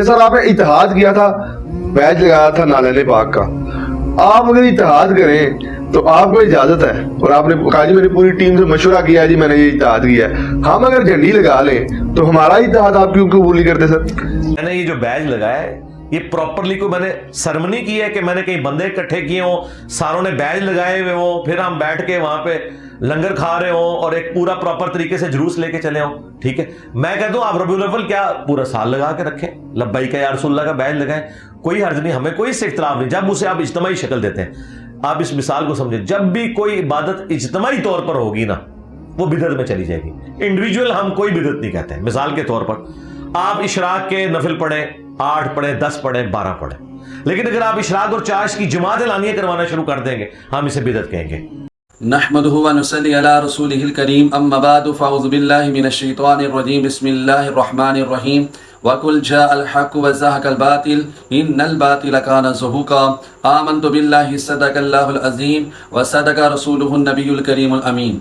Sir आपने इत्तेहाद किया था, बैच लगाया था नालैन पाक का, आप अगर इत्तेहाद करें तो आपको इजाजत है और आपने कहा जी मैंने पूरी टीम से मशवरा किया है जी मैंने ये इत्तेहाद किया है, हम अगर झंडी लगा लें तो हमारा इत्तेहाद आप क्यों कबूल नहीं करते सर? मैंने ये जो बैज लगाया है ये प्रॉपरली कोई मैंने सरमनी की है कि मैंने कई बंदे इकट्ठे किए हों, सारों ने बैज लगाए हुए हों, फिर हम बैठ के वहां पे लंगर खा रहे हों और एक पूरा प्रॉपर तरीके से जुलूस लेके चले हों। ठीक है, मैं कहता हूं आप रबीउल अव्वल क्या पूरा साल लगा के रखें, लब्बैक या रसूलुल्लाह का बैज लगाएं, कोई हर्ज नहीं, हमें कोई इससे इख्तिलाफ नहीं। जब उसे आप इज्तिमाई शक्ल देते हैं, आप इस मिसाल को समझे, जब भी कोई इबादत इज्तिमाई तौर पर होगी ना वो बिदअत में चली जाएगी। इंडिविजुअल हम कोई बिदअत नहीं कहते हैं। मिसाल के तौर पर आप इशराक के नफिल पढ़ें, 8 पढ़ें, 10 पढ़ें, 12 पढ़ें, लेकिन अगर आप इशराक और चाश की जमात एलानिया करवाना शुरू कर देंगे हम इसे बिदअत कहेंगे। नहमदुहु व नुसल्ली अला रसूलिहिल करीम अम्मा बादु फ़अऊज़ु बिल्लाहि मिनश शैतानिर रजीम बिस्मिल्लाहिर रहमानिर रहीम वकुल जाअल हक़्क़ु व ज़हक़ल बातिल इन्नल बातिल काना ज़हूक़ा आमन्तु बिल्लाहि सदक़ल्लाहुल अज़ीम व सदक़ रसूलुहुन नबियुल करीमुल अमीन।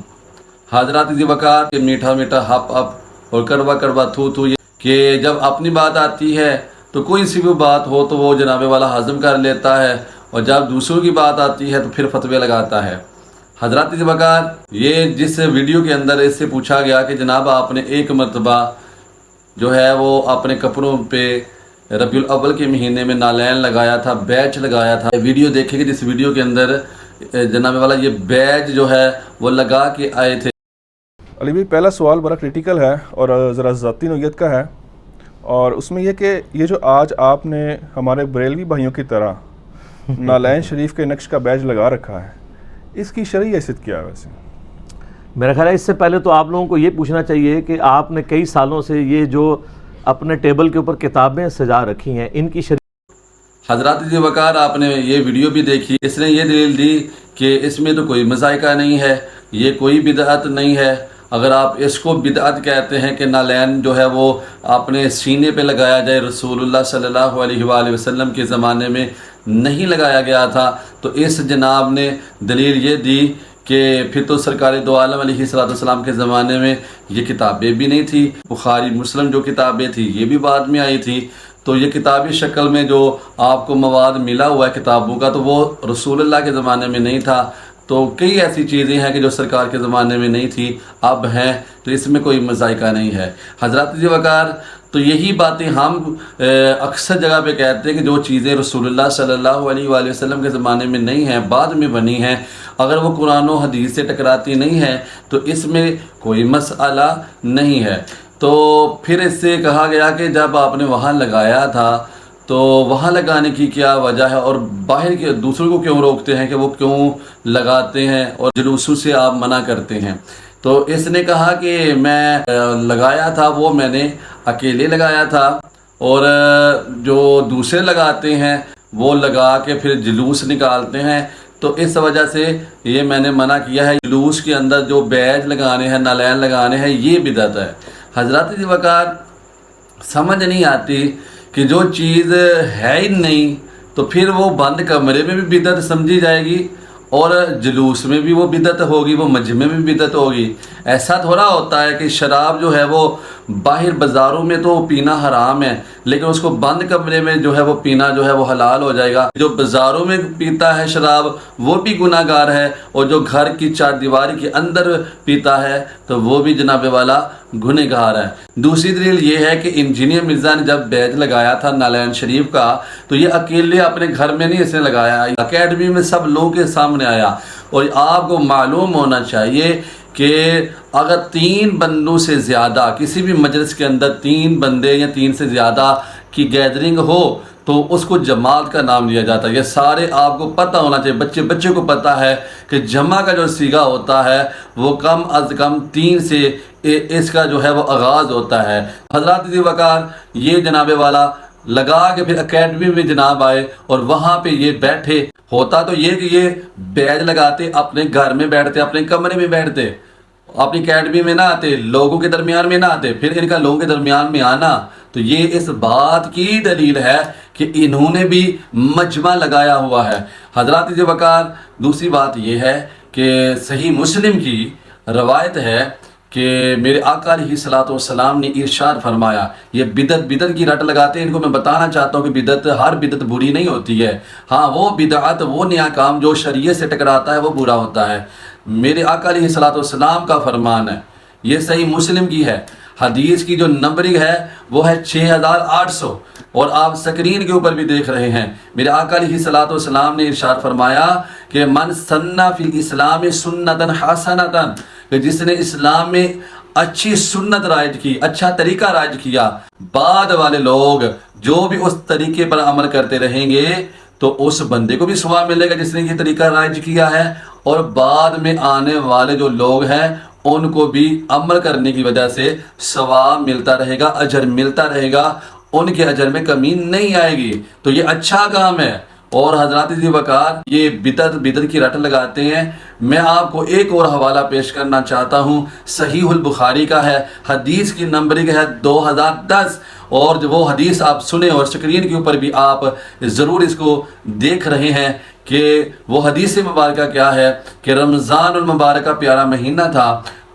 हज़रात ज़ी वक़ार के मीठा मीठा हप अप और कड़वा कड़वा थू थू कि जब अपनी बात आती है तो कोई सी भी बात हो तो वो जनाबे वाला हज़म कर लेता है और जब दूसरों की बात आती है तो फिर फतवे लगाता है। हज़रात ज़ी वक़ार ये जिस वीडियो के अंदर इससे पूछा गया कि जनाब आपने एक मरतबा जो है वो अपने कपड़ों पे रबीउल अव्वल के महीने में नालैन लगाया था, बैच लगाया था, वीडियो देखेंगे जिस वीडियो के अंदर जनाबे वाला ये बैच जो है वो लगा के आए थे। अली भाई पहला सवाल बड़ा क्रिटिकल है और ज़रा ज़ाती नोयत का है, और उसमें यह कि ये जो आज आपने हमारे बरेलवी भाइयों की तरह नालैन शरीफ के नक्श का बैज लगा रखा है, इसकी शरई हैसियत क्या है? वैसे मेरा ख्याल है इससे पहले तो आप लोगों को ये पूछना चाहिए कि आपने कई सालों से ये जो अपने टेबल के ऊपर किताबें सजा रखी हैं इनकी हज़रात ज़ी वक़ार आपने ये वीडियो भी देखी, इसने ये दलील दी कि इसमें तो कोई मज़ाइका नहीं है, ये कोई बिदअत नहीं है। अगर आप इसको बिदअत कहते हैं कि नालैन जो है वो अपने सीने पे लगाया जाए, रसूलुल्लाह सल्लल्लाहु अलैहि वसल्लम के ज़माने में नहीं लगाया गया था, तो इस जनाब ने दलील ये दी कि फिर तो सरकार दो आलम अलैहिस्सलाम के ज़माने में ये किताबें भी नहीं थी, बुखारी मुस्लिम जो किताबें थी ये भी बाद में आई थी, तो ये किताबी शक्ल में जो आपको मवाद मिला हुआ है किताबों का तो वो रसूलुल्लाह के ज़माने में नहीं था। तो कई ऐसी चीज़ें हैं कि जो सरकार के ज़माने में नहीं थी अब हैं, तो इसमें कोई मज़ाइका नहीं है। हज़रात ज़ी वक़ार तो यही बातें हम अक्सर जगह पे कहते हैं कि जो चीज़ें रसूलुल्लाह सल्लल्लाहु अलैहि वसल्लम के ज़माने में नहीं हैं, बाद में बनी हैं, अगर वो कुरान और हदीस से टकराती नहीं है तो इसमें कोई मसला नहीं है। तो फिर इससे कहा गया कि जब आपने वहाँ लगाया था तो वहाँ लगाने की क्या वजह है और बाहर के दूसरों को क्यों रोकते हैं कि वो क्यों लगाते हैं और जुलूसों से आप मना करते हैं? तो इसने कहा कि मैं लगाया था वो मैंने अकेले लगाया था और जो दूसरे लगाते हैं वो लगा के फिर जुलूस निकालते हैं, तो इस वजह से ये मैंने मना किया है। जुलूस के अंदर जो बैज लगाने हैं, नालैन लगाने हैं, ये बिदअत है। हज़रात ज़ी वक़ार समझ नहीं आती कि जो चीज़ है ही नहीं तो फिर वो बंद कमरे में भी बिदअत समझी जाएगी और जुलूस में भी वो बिदअत होगी, वो मजमे में भी बिदअत होगी। ऐसा थोड़ा होता है कि शराब जो है वो बाहर बाज़ारों में तो पीना हराम है, लेकिन उसको बंद कमरे में जो है वो पीना जो है वो हलाल हो जाएगा। जो बाज़ारों में पीता है शराब वो भी गुनाहगार है और जो घर की चारदीवारी के अंदर पीता है तो वो भी जनाबे वाला गुनहगार है। दूसरी दलील ये है कि इंजीनियर मिर्ज़ा ने जब बैज लगाया था नालैन शरीफ का तो ये अकेले अपने घर में नहीं इसने लगाया, अकेडमी में सब लोगों के सामने आया। और आपको मालूम होना चाहिए कि अगर 3 बंदों से ज़्यादा किसी भी मजलिस के अंदर 3 बंदे या 3 से ज़्यादा की गैदरिंग हो तो उसको जमात का नाम दिया जाता है। ये सारे आपको पता होना चाहिए, बच्चे को पता है कि जमा का जो सीगा होता है वो कम अज़ कम 3 से इसका जो है वो आगाज़ होता है। हज़रात ज़ी वक़ार ये जनाबे वाला लगा के फिर अकेडमी में जनाब आए और वहाँ पे ये बैठे। होता तो ये कि ये बैज लगाते अपने घर में बैठते, अपने कमरे में बैठते, अपनी अकेडमी में ना आते, लोगों के दरमियान में ना आते। फिर इनका लोगों के दरमियान में आना तो ये इस बात की दलील है कि इन्होंने भी मजमा लगाया हुआ है। हज़रात ज़ी वक़ार दूसरी बात ये है कि सही मुस्लिम की रवायत है کہ میرے آقا علیہ الصلوۃ والسلام نے ارشاد فرمایا، یہ بدعت کی رٹ لگاتے ہیں، ان کو میں بتانا چاہتا ہوں کہ ہر بدعت بری نہیں ہوتی ہے، ہاں وہ بدعت، وہ نیا کام جو شریعت سے ٹکراتا ہے وہ برا ہوتا ہے۔ میرے آقا علیہ الصلوۃ والسلام کا فرمان ہے، یہ صحیح مسلم کی ہے، حدیث کی جو نمبرنگ ہے وہ ہے 6800، اور آپ سکرین کے اوپر بھی دیکھ رہے ہیں۔ میرے آقا علیہ الصلوۃ والسلام نے ارشاد فرمایا کہ من سن فی الاسلام سنتا حسنتا، کہ جس نے اسلام میں اچھی سنت رائج کی، اچھا طریقہ رائج کیا، بعد والے لوگ جو بھی اس طریقے پر عمل کرتے رہیں گے تو اس بندے کو بھی ثواب ملے گا جس نے یہ طریقہ رائج کیا ہے، اور بعد میں آنے والے جو لوگ ہیں ان کو بھی عمل کرنے کی وجہ سے ثواب ملتا رہے گا، اجر ملتا رہے گا، ان کے اجر میں کمی نہیں آئے گی۔ تو یہ اچھا کام ہے۔ اور حضرات ذی وقار یہ بدعت کی رٹ لگاتے ہیں۔ میں آپ کو ایک اور حوالہ پیش کرنا چاہتا ہوں، صحیح البخاری کا ہے، حدیث کی نمبرنگ ہے 2010، اور وہ حدیث آپ سنیں، اور سکرین کے اوپر بھی آپ ضرور اس کو دیکھ رہے ہیں کہ وہ حدیث مبارکہ کیا ہے کہ رمضان المبارکہ پیارا مہینہ تھا،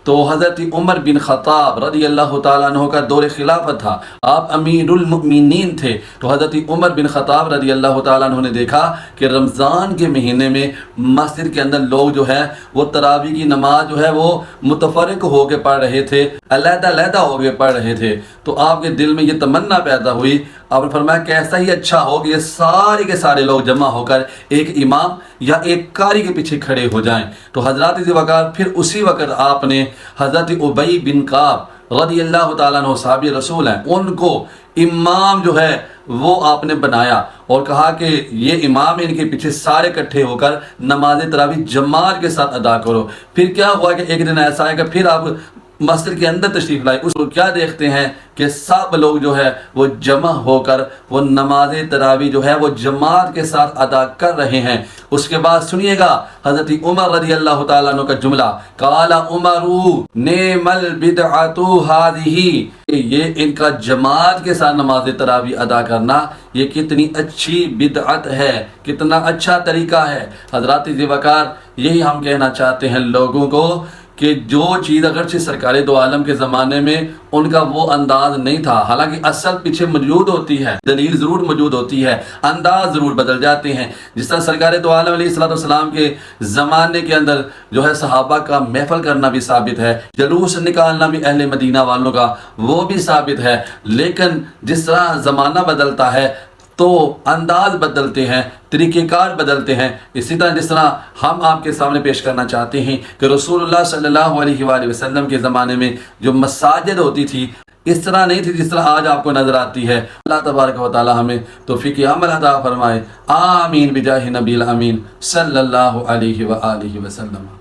تو حضرت عمر بن خطاب رضی اللہ تعالیٰ عنہ کا دور خلافت تھا، آپ امیر المؤمنین تھے۔ تو حضرت عمر بن خطاب رضی اللہ تعالیٰ عنہ نے دیکھا کہ رمضان کے مہینے میں مسجد کے اندر لوگ جو ہے وہ تراویح کی نماز جو ہے وہ متفرق ہو کے پڑھ رہے تھے، علیحدہ ہو کے پڑھ رہے تھے۔ تو آپ کے دل میں یہ تمنا پیدا ہوئی، آپ نے فرمایا کیسا ہی اچھا ہو کہ یہ سارے کے سارے لوگ جمع ہو کر ایک امام یا ایک قاری کے پیچھے کھڑے ہو جائیں۔ تو حضرات ذی وقار پھر اسی وقت آپ نے حضرت ابی بن کعب رضی اللہ تعالیٰ عنہ صحابی رسول ہیں، ان کو امام جو ہے وہ آپ نے بنایا، اور کہا کہ یہ امام ان کے پیچھے سارے اکٹھے ہو کر نماز تراویح جماعت کے ساتھ ادا کرو۔ پھر کیا ہوا کہ ایک دن ایسا ہے کہ پھر آپ مسجد کے اندر تشریف لائے، اس کو کیا دیکھتے ہیں کہ سب لوگ جو ہے وہ جمع ہو کر وہ نماز تراویح جو ہے وہ جماعت کے ساتھ ادا کر رہے ہیں۔ اس کے بعد سنیے گا حضرت عمر رضی اللہ تعالیٰ عنہ کا جملہ، قال عمر نعم البدعۃ ہذہ، یہ ان کا جماعت کے ساتھ نماز تراویح ادا کرنا یہ کتنی اچھی بدعت ہے، کتنا اچھا طریقہ ہے۔ حضرات ذی وقار یہی ہم کہنا چاہتے ہیں لوگوں کو کہ جو چیز اگرچہ سرکار دو عالم کے زمانے میں ان کا وہ انداز نہیں تھا، حالانکہ اصل پیچھے موجود ہوتی ہے، دلیل ضرور موجود ہوتی ہے، انداز ضرور بدل جاتے ہیں۔ جس طرح سرکار دو عالم علیہ الصلوۃ والسلام کے زمانے کے اندر جو ہے صحابہ کا محفل کرنا بھی ثابت ہے، جلوس نکالنا بھی اہل مدینہ والوں کا وہ بھی ثابت ہے، لیکن جس طرح زمانہ بدلتا ہے تو انداز بدلتے ہیں، طریقہ کار بدلتے ہیں۔ اسی طرح جس طرح ہم آپ کے سامنے پیش کرنا چاہتے ہیں کہ رسول اللہ صلی اللہ علیہ وآلہ وسلم کے زمانے میں جو مساجد ہوتی تھی اس طرح نہیں تھی جس طرح آج آپ کو نظر آتی ہے۔ اللہ تبارک و تعالی ہمیں توفیق عمل عطا فرمائے، آمین بجاہ نبی الامین صلی اللہ علیہ وآلہ وسلم۔